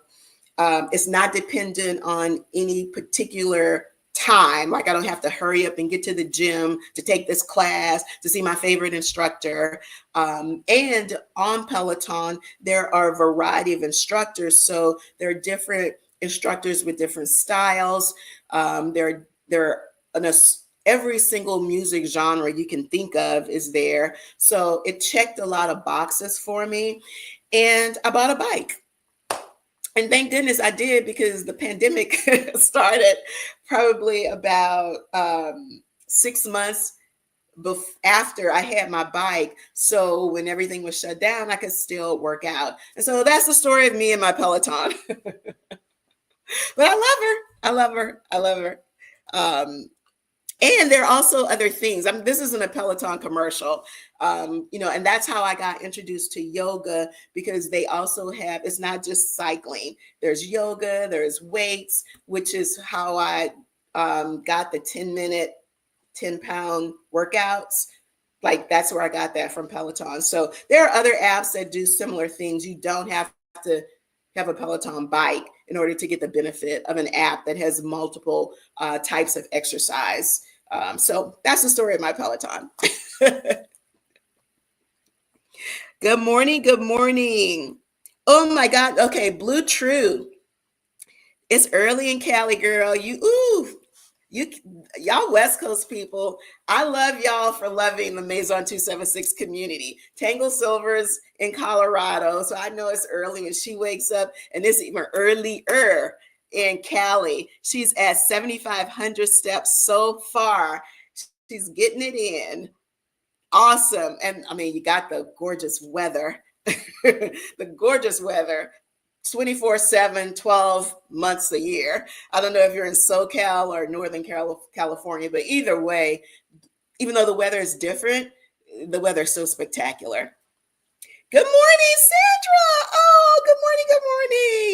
It's not dependent on any particular time. Like I don't have to hurry up and get to the gym to take this class to see my favorite instructor. And on Peloton, there are a variety of instructors. So there are different instructors with different styles. There are every single music genre you can think of is there. So it checked a lot of boxes for me. And I bought a bike. And thank goodness I did, because the pandemic started probably about 6 months after I had my bike. So when everything was shut down, I could still work out. And so that's the story of me and my Peloton. But I love her. I love her. I love her. And there are also other things. I mean, this isn't a Peloton commercial, and that's how I got introduced to yoga, because they also have, it's not just cycling. There's yoga, there's weights, which is how I got the 10-minute, 10-pound workouts. Like that's where I got that from Peloton. So there are other apps that do similar things. You don't have to have a Peloton bike in order to get the benefit of an app that has multiple types of exercise. So that's the story of my Peloton. Good morning. Good morning. Oh my God. Okay. Blue True. It's early in Cali, girl. Y'all West Coast people, I love y'all for loving the Maison 276 community. Tangle Silver's in Colorado, so I know it's early and she wakes up, and it's even earlier in Cali. She's at 7,500 steps so far. She's getting it in. Awesome. And I mean, you got the gorgeous weather, the gorgeous weather. 24/7, 12 months a year. I don't know if you're in SoCal or Northern California, but either way, even though the weather is different, the weather is so spectacular. Good morning, Sandra. Oh, good morning. Good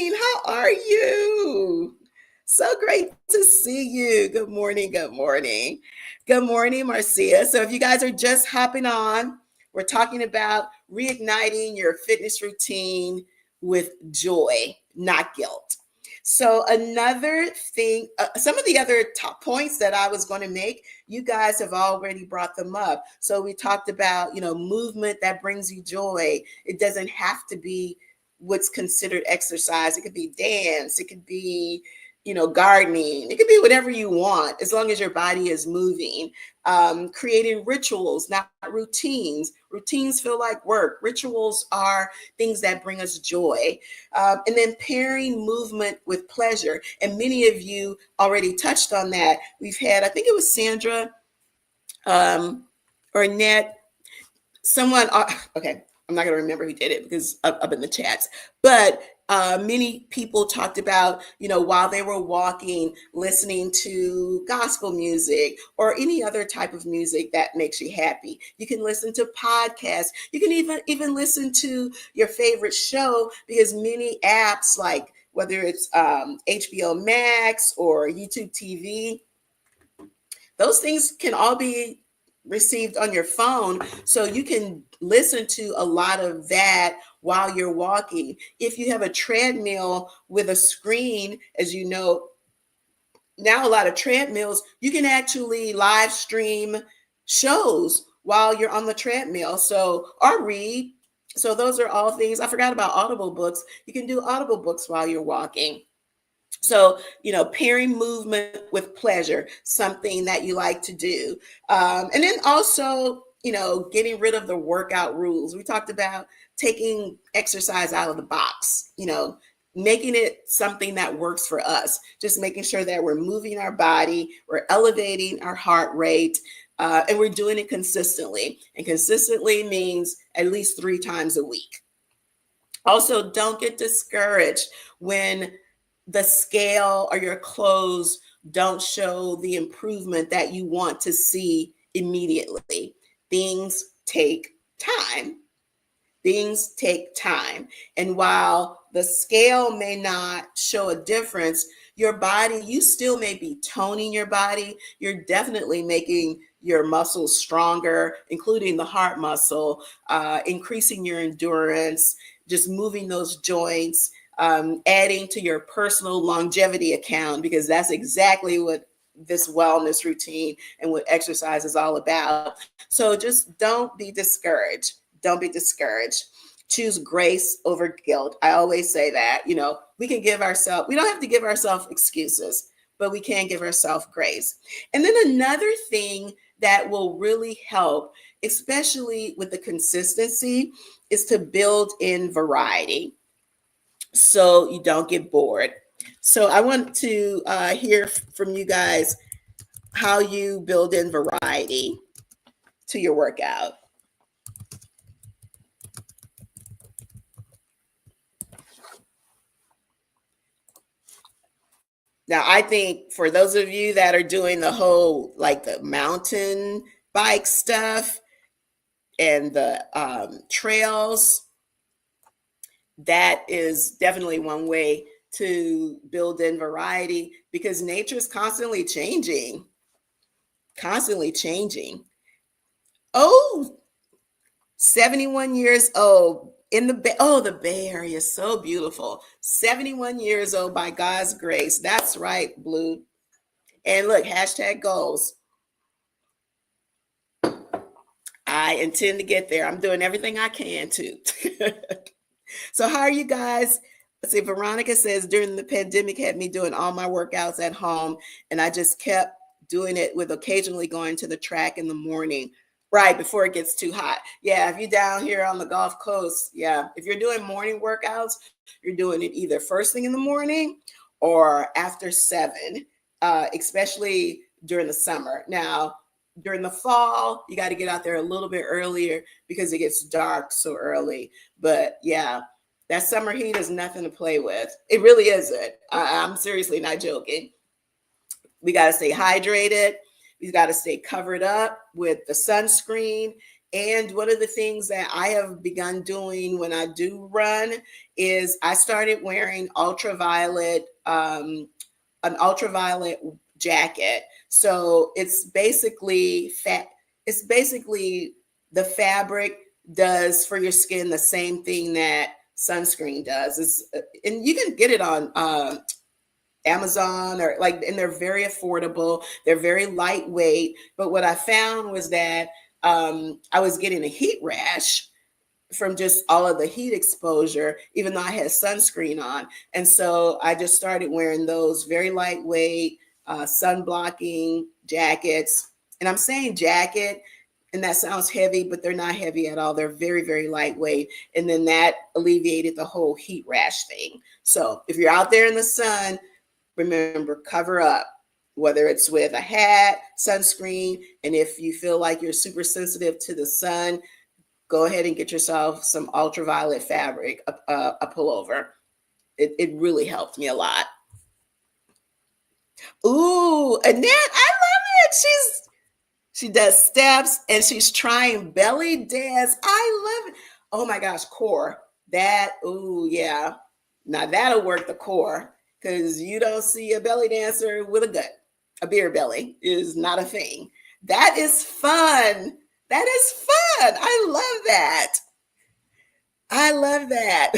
morning. How are you? So great to see you. Good morning. Good morning. Good morning, Marcia. So if you guys are just hopping on, we're talking about reigniting your fitness routine with joy, not guilt. So another thing, some of the other top points that I was going to make, you guys have already brought them up. So we talked about, movement that brings you joy. It doesn't have to be what's considered exercise. It could be dance. It could be, gardening. It could be whatever you want, as long as your body is moving. Creating rituals, not routines. Routines feel like work. Rituals are things that bring us joy. And then pairing movement with pleasure. And many of you already touched on that. We've had, I think it was Sandra or Annette, someone, okay, I'm not going to remember who did it because up in the chats, but many people talked about, while they were walking, listening to gospel music or any other type of music that makes you happy. You can listen to podcasts. You can even listen to your favorite show, because many apps, like whether it's HBO Max or YouTube TV, those things can all be received on your phone, so you can listen to a lot of that while you're walking. If you have a treadmill with a screen, as you know, now a lot of treadmills, you can actually live stream shows while you're on the treadmill. So, or read. So those are all things. I forgot about audible books. You can do audible books while you're walking. So, pairing movement with pleasure, something that you like to do. And then also, getting rid of the workout rules. We talked about taking exercise out of the box, making it something that works for us, just making sure that we're moving our body, we're elevating our heart rate, and we're doing it consistently. And consistently means at least 3 times a week. Also, don't get discouraged when the scale or your clothes don't show the improvement that you want to see immediately. Things take time. Things take time. And while the scale may not show a difference, your body, you still may be toning your body. You're definitely making your muscles stronger, including the heart muscle, increasing your endurance, just moving those joints, adding to your personal longevity account, because that's exactly what this wellness routine and what exercise is all about. So just don't be discouraged. Don't be discouraged. Choose grace over guilt. I always say that, we can give ourselves, we don't have to give ourselves excuses, but we can give ourselves grace. And then another thing that will really help, especially with the consistency, is to build in variety so you don't get bored. So I want to hear from you guys how you build in variety to your workout. Now, I think for those of you that are doing the whole, like the mountain bike stuff and the trails, that is definitely one way to build in variety, because nature is constantly changing, constantly changing. Oh, 71 years old in the the Bay Area is so beautiful. 71 years old by God's grace. That's right, Blue. And look, hashtag goals. I intend to get there. I'm doing everything I can to. So how are you guys? Let's see, Veronica says during the pandemic had me doing all my workouts at home, and I just kept doing it with occasionally going to the track in the morning, right before it gets too hot. Yeah, if you're down here on the Gulf Coast, yeah, if you're doing morning workouts, you're doing it either first thing in the morning or after 7, especially during the summer. Now, during the fall, you got to get out there a little bit earlier because it gets dark so early. But yeah, that summer heat is nothing to play with. It really isn't. I'm seriously not joking. We got to stay hydrated. We got to stay covered up with the sunscreen. And one of the things that I have begun doing when I do run is I started wearing an ultraviolet jacket. So it's basically it's basically the fabric does for your skin the same thing that sunscreen does. And you can get it on Amazon, or like, and they're very affordable. They're very lightweight. But what I found was that I was getting a heat rash from just all of the heat exposure, even though I had sunscreen on. And so I just started wearing those very lightweight sun blocking jackets. And I'm saying jacket, and that sounds heavy, but they're not heavy at all. They're very, very lightweight. And then that alleviated the whole heat rash thing. So if you're out there in the sun, remember, cover up, whether it's with a hat, sunscreen, and if you feel like you're super sensitive to the sun, go ahead and get yourself some ultraviolet fabric, a pullover. It really helped me a lot. Ooh, Annette, I love it. She does steps and she's trying belly dance. I love it. Oh my gosh, core. That, ooh, yeah. Now that'll work the core, because you don't see a belly dancer with a gut. A beer belly is not a thing. That is fun. That is fun. I love that. I love that.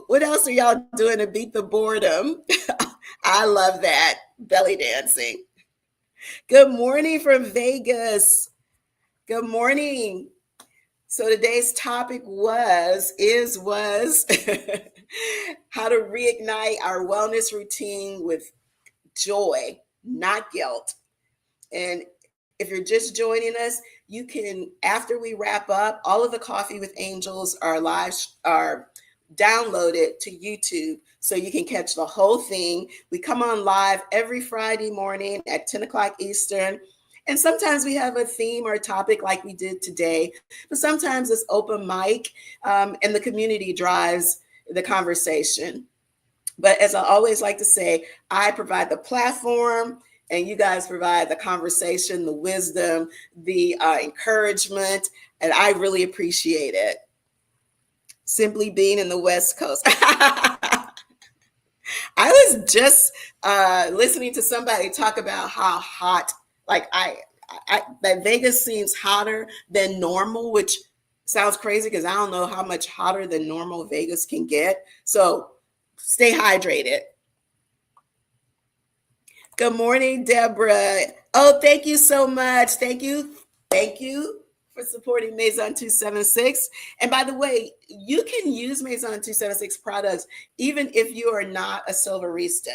What else are y'all doing to beat the boredom? I love that. Belly dancing. Good morning from Vegas. Good morning. So today's topic was how to reignite our wellness routine with joy, not guilt. And if you're just joining us, you can, after we wrap up, all of the Coffee with Angels are are downloaded to YouTube so you can catch the whole thing. We come on live every Friday morning at 10 o'clock Eastern. And sometimes we have a theme or a topic like we did today, but sometimes it's open mic, and the community drives the conversation. But as I always like to say, I provide the platform and you guys provide the conversation, the wisdom, the encouragement, and I really appreciate it. Simply being in the West Coast. I was just listening to somebody talk about how hot, like that Vegas seems hotter than normal, which sounds crazy because I don't know how much hotter than normal Vegas can get. So stay hydrated. Good morning, Deborah. Oh, thank you so much. Thank you. Thank you for supporting Maison 276. And by the way, you can use Maison 276 products even if you are not a silverista.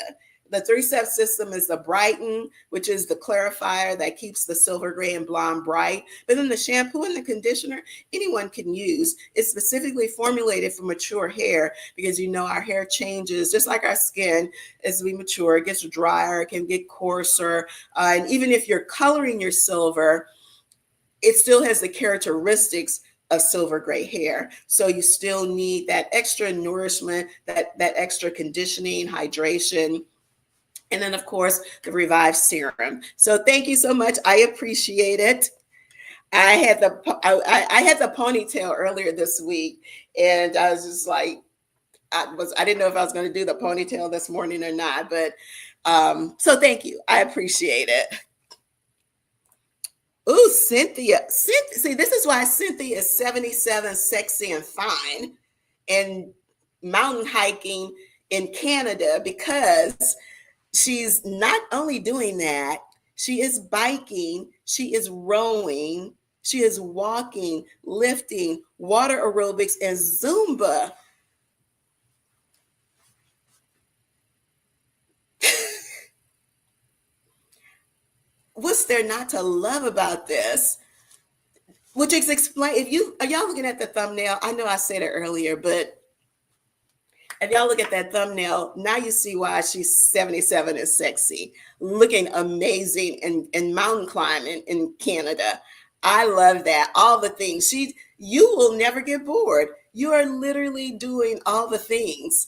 The three-step system is the brighten, which is the clarifier that keeps the silver, gray, and blonde bright. But then the shampoo and the conditioner, anyone can use. It's specifically formulated for mature hair because you know our hair changes just like our skin as we mature. It gets drier, it can get coarser. And even if you're coloring your silver, it still has the characteristics of silver gray hair. So you still need that extra nourishment, that extra conditioning, hydration. And then, of course, the Revive Serum. So thank you so much. I appreciate it. I had the ponytail earlier this week, and I was just like, I didn't know if I was going to do the ponytail this morning or not, but so thank you. I appreciate it. Ooh, Cynthia. See, this is why Cynthia is 77, sexy, and fine, and mountain hiking in Canada because she's not only doing that, she is biking, she is rowing, she is walking, lifting, water aerobics, and Zumba. What's there not to love about this? Which is explain if you are y'all looking at the thumbnail. I know I said it earlier, but if y'all look at that thumbnail, now you see why she's 77 and sexy, looking amazing in mountain climbing in Canada. I love that. All the things. You will never get bored. You are literally doing all the things.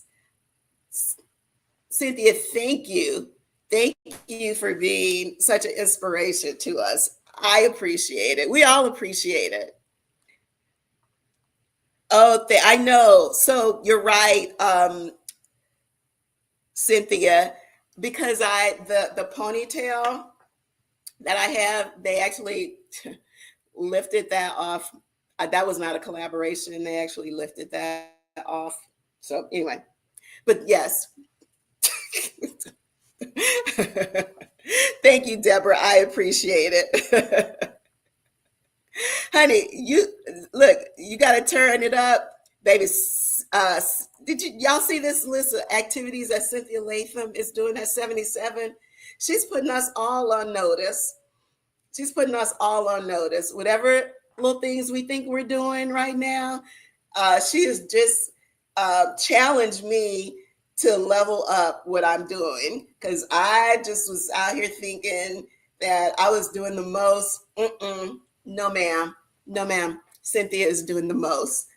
Cynthia, thank you. Thank you for being such an inspiration to us. I appreciate it. We all appreciate it. Oh, I know. So you're right, Cynthia, because the ponytail that I have, they actually lifted that off. That was not a collaboration. They actually lifted that off. So anyway, but yes. Thank you, Deborah. I appreciate it. Honey, you look, you got to turn it up, baby. Did y'all see this list of activities that Cynthia Latham is doing at 77? She's putting us all on notice. She's putting us all on notice. Whatever little things we think we're doing right now, she has just challenged me to level up what I'm doing because I just was out here thinking that I was doing the most. No, ma'am. No, ma'am. Cynthia is doing the most.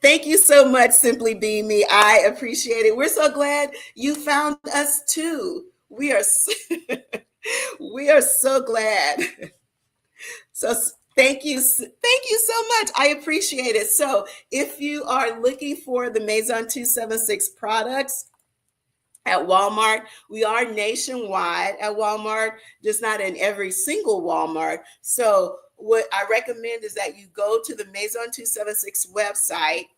Thank you so much, Simply Being Me. I appreciate it. We're so glad you found us too. We are so glad. So thank you so much. I appreciate it. So if you are looking for the Maison 276 products at Walmart, we are nationwide at Walmart, just not in every single Walmart. So what I recommend is that you go to the Maison 276 website,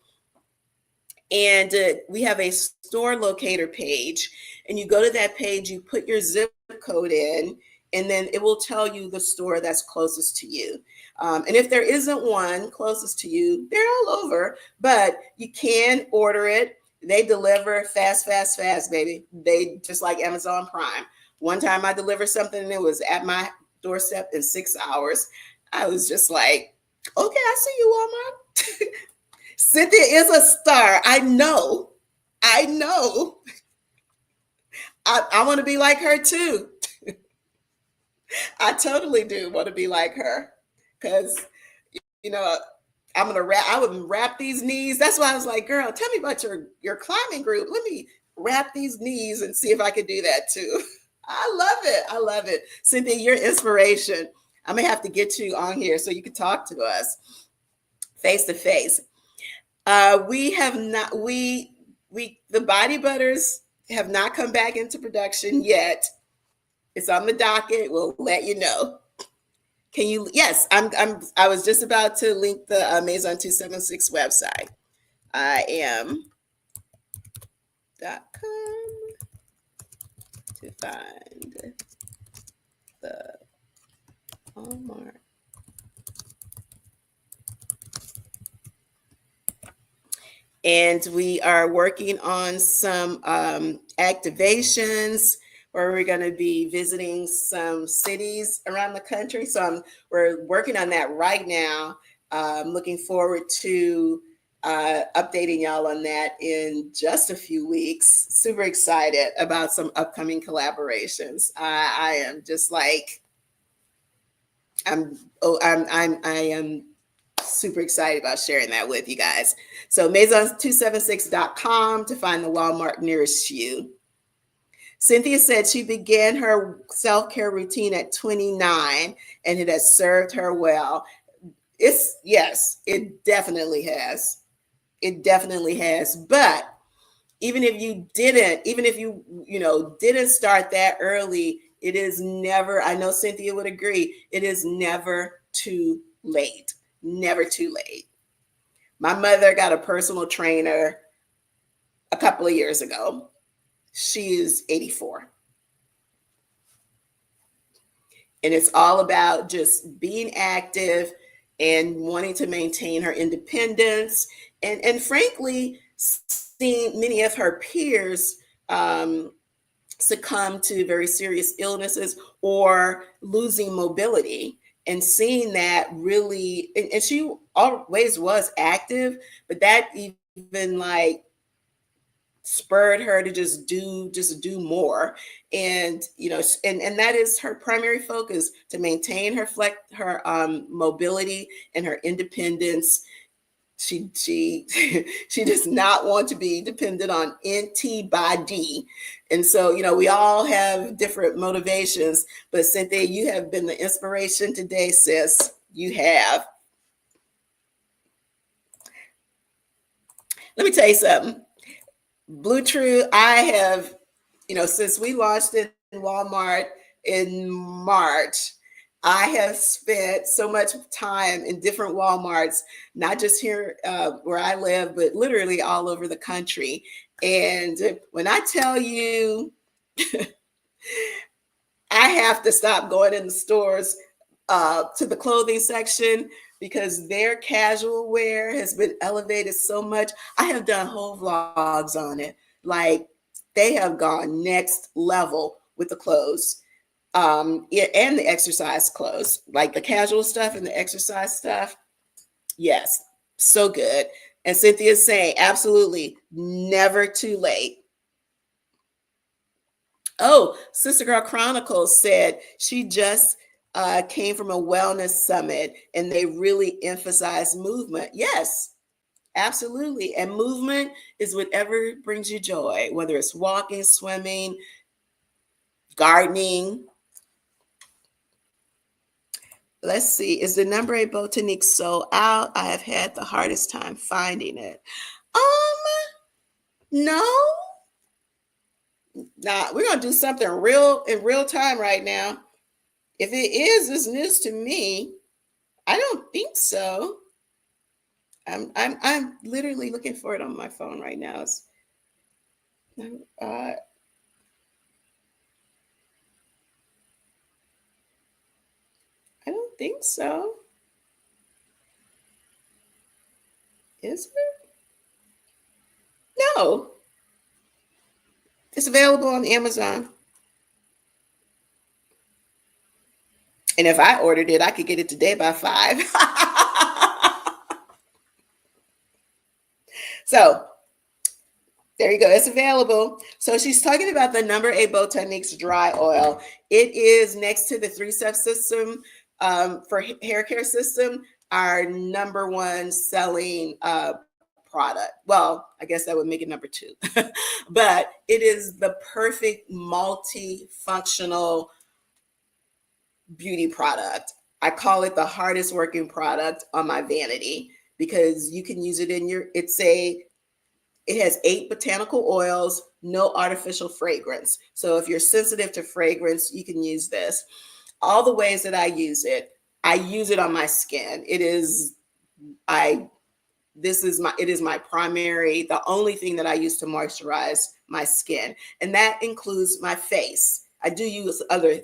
and we have a store locator page, and you go to that page, you put your zip code in, and then it will tell you the store that's closest to you. And if there isn't one closest to you, they're all over, but you can order it. They deliver fast, fast, fast, baby. They just like Amazon Prime. One time I delivered something and it was at my doorstep in 6 hours. I was just like, okay, I see you, Walmart. Cynthia is a star. I know. I know. I want to be like her too. I totally do want to be like her because, you know, I would wrap these knees. That's why I was like, girl, tell me about your climbing group. Let me wrap these knees and see if I can do that too. I love it. I love it. Cynthia, your inspiration. I'm gonna have to get you on here so you can talk to us face to face. We have not we the body butters have not come back into production yet. It's on the docket. We'll let you know. Can you? Yes, I was just about to link the Maison 276 website. I am .com to find the Walmart. And we are working on some activations where we're going to be visiting some cities around the country. So we're working on that right now. Looking forward to updating y'all on that in just a few weeks. Super excited about some upcoming collaborations. I am just like, I am super excited about sharing that with you guys. So maison276.com to find the Walmart nearest you. Cynthia said she began her self-care routine at 29 and it has served her well. Yes, it definitely has. It definitely has. But even if you didn't start that early, it is never, I know Cynthia would agree, it is never too late. Never too late. My mother got a personal trainer a couple of years ago. She is 84. And it's all about just being active and wanting to maintain her independence. And frankly, seeing many of her peers succumb to very serious illnesses or losing mobility, and seeing that really, and she always was active, but that even like spurred her to just do more. And and that is her primary focus, to maintain her mobility and her independence. She she does not want to be dependent on antibody. And so, we all have different motivations, but Cynthia, you have been the inspiration today, sis. You have. Let me tell you something. Blue True, I have, since we launched it in Walmart in March, I have spent so much time in different Walmarts, not just here where I live, but literally all over the country. And when I tell you, I have to stop going in the stores to the clothing section because their casual wear has been elevated so much. I have done whole vlogs on it. Like, they have gone next level with the clothes. And the exercise clothes, like the casual stuff and the exercise stuff. Yes, so good. And Cynthia's saying, absolutely, never too late. Oh, Sister Girl Chronicles said she just came from a wellness summit and they really emphasize movement. Yes, absolutely. And movement is whatever brings you joy, whether it's walking, swimming, gardening. Let's see. Is the number 8 Botanique sold out? I have had the hardest time finding it. No. Nah, we're gonna do something real in real time right now. If it is, it's news to me. I don't think so. I'm literally looking for it on my phone right now. Uh, think so. Is it? No, it's available on Amazon. And if I ordered it, I could get it today by 5. So there you go. It's available. So she's talking about the number 8 Botaniques dry oil. It is next to the 3-step system for hair care system, our number one selling product. Well, I guess that would make it number 2. But it is the perfect multifunctional beauty product. I call it the hardest working product on my vanity because you can use it in your, it has 8 botanical oils, no artificial fragrance. So if you're sensitive to fragrance, you can use this. All the ways that I use it on my skin. It is my primary, the only thing that I use to moisturize my skin. And that includes my face. I do use other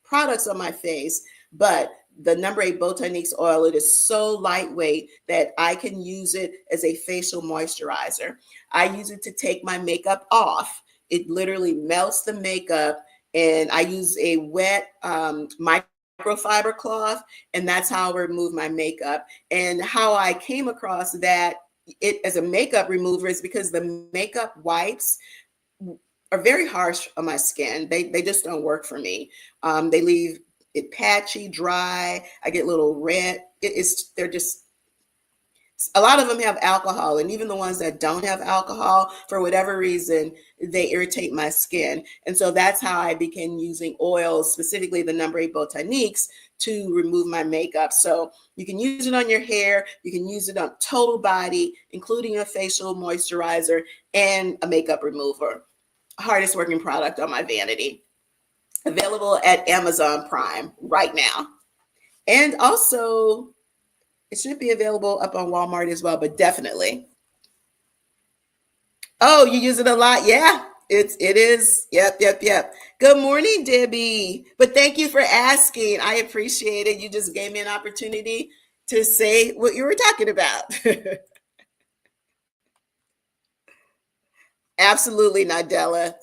products on my face, but the number 8 Botaniques oil, it is so lightweight that I can use it as a facial moisturizer. I use it to take my makeup off. It literally melts the makeup, and I use a wet microfiber cloth, and that's how I remove my makeup. And how I came across that it as a makeup remover is because the makeup wipes are very harsh on my skin. They just don't work for me. They leave it patchy, dry. I get little red. They're just, a lot of them have alcohol, and even the ones that don't have alcohol, for whatever reason, they irritate my skin. And so that's how I began using oils, specifically the number 8 Botaniques, to remove my makeup. So you can use it on your hair, you can use it on total body, including a facial moisturizer and a makeup remover. Hardest working product on my vanity. Available at Amazon Prime right now. And also, it should be available up on Walmart as well, but definitely. Oh, you use it a lot? Yeah, it is. Yep. Good morning, Debbie. But thank you for asking. I appreciate it. You just gave me an opportunity to say what you were talking about. Absolutely, Nadella.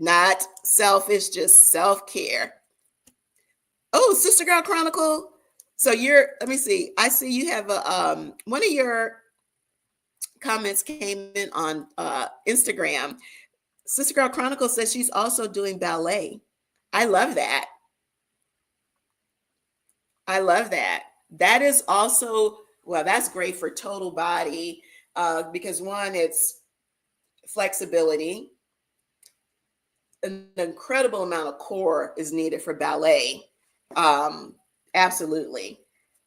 Not selfish, just self-care. Oh, Sister Girl Chronicle. So let me see. I see you have one of your comments came in on Instagram. Sister Girl Chronicle says she's also doing ballet. I love that. I love that. That is also, well, that's great for total body because one, it's flexibility. An incredible amount of core is needed for ballet. Absolutely.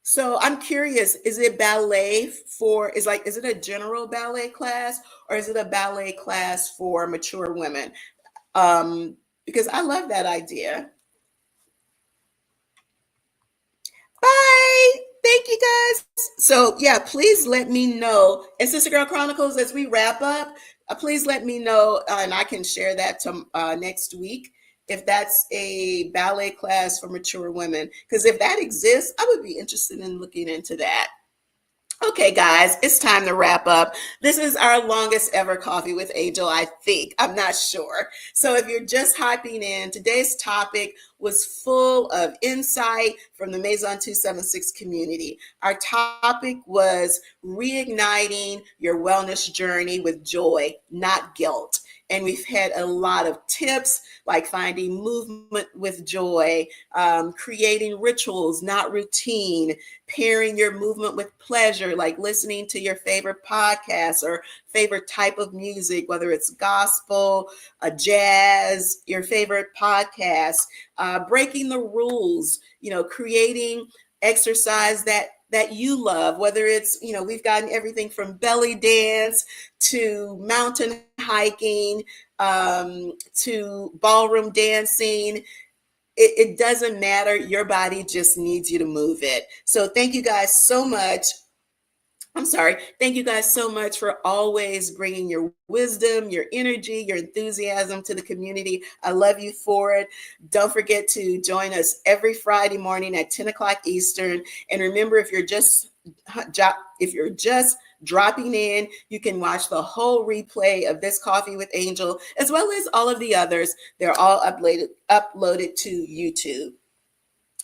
So I'm curious, is it is it a general ballet class or is it a ballet class for mature women? Because I love that idea. Bye. Thank you guys. So yeah, please let me know. And Sister Girl Chronicles, as we wrap up, please let me know, and I can share that to next week if that's a ballet class for mature women. Because if that exists, I would be interested in looking into that. Okay, guys, it's time to wrap up. This is our longest ever coffee with Angel, I think. I'm not sure. So if you're just hopping in, today's topic was full of insight from the Maison 276 community. Our topic was reigniting your wellness journey with joy, not guilt. And we've had a lot of tips like finding movement with joy, creating rituals, not routine, pairing your movement with pleasure, like listening to your favorite podcast or favorite type of music, whether it's gospel, jazz, your favorite podcast, breaking the rules, creating exercise that you love, whether it's, we've gotten everything from belly dance to mountain hiking, to ballroom dancing. It doesn't matter. Your body just needs you to move it. So thank you guys so much I'm sorry. Thank you guys so much for always bringing your wisdom, your energy, your enthusiasm to the community. I love you for it. Don't forget to join us every Friday morning at 10 o'clock Eastern. And remember, if you're just dropping in, you can watch the whole replay of this Coffee with Angel, as well as all of the others. They're all uploaded to YouTube.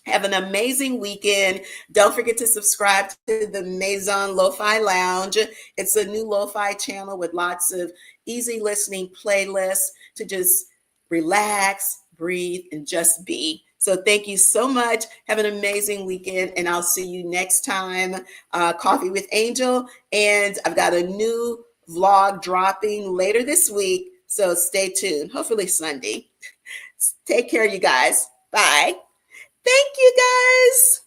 Have an amazing weekend. Don't forget to subscribe to the Maison Lo-Fi Lounge. It's a new lo-fi channel with lots of easy listening playlists to just relax, breathe, and just be. So thank you so much. Have an amazing weekend, and I'll see you next time. Coffee with Angel. And I've got a new vlog dropping later this week. So stay tuned. Hopefully Sunday. Take care, you guys. Bye. Thank you, guys.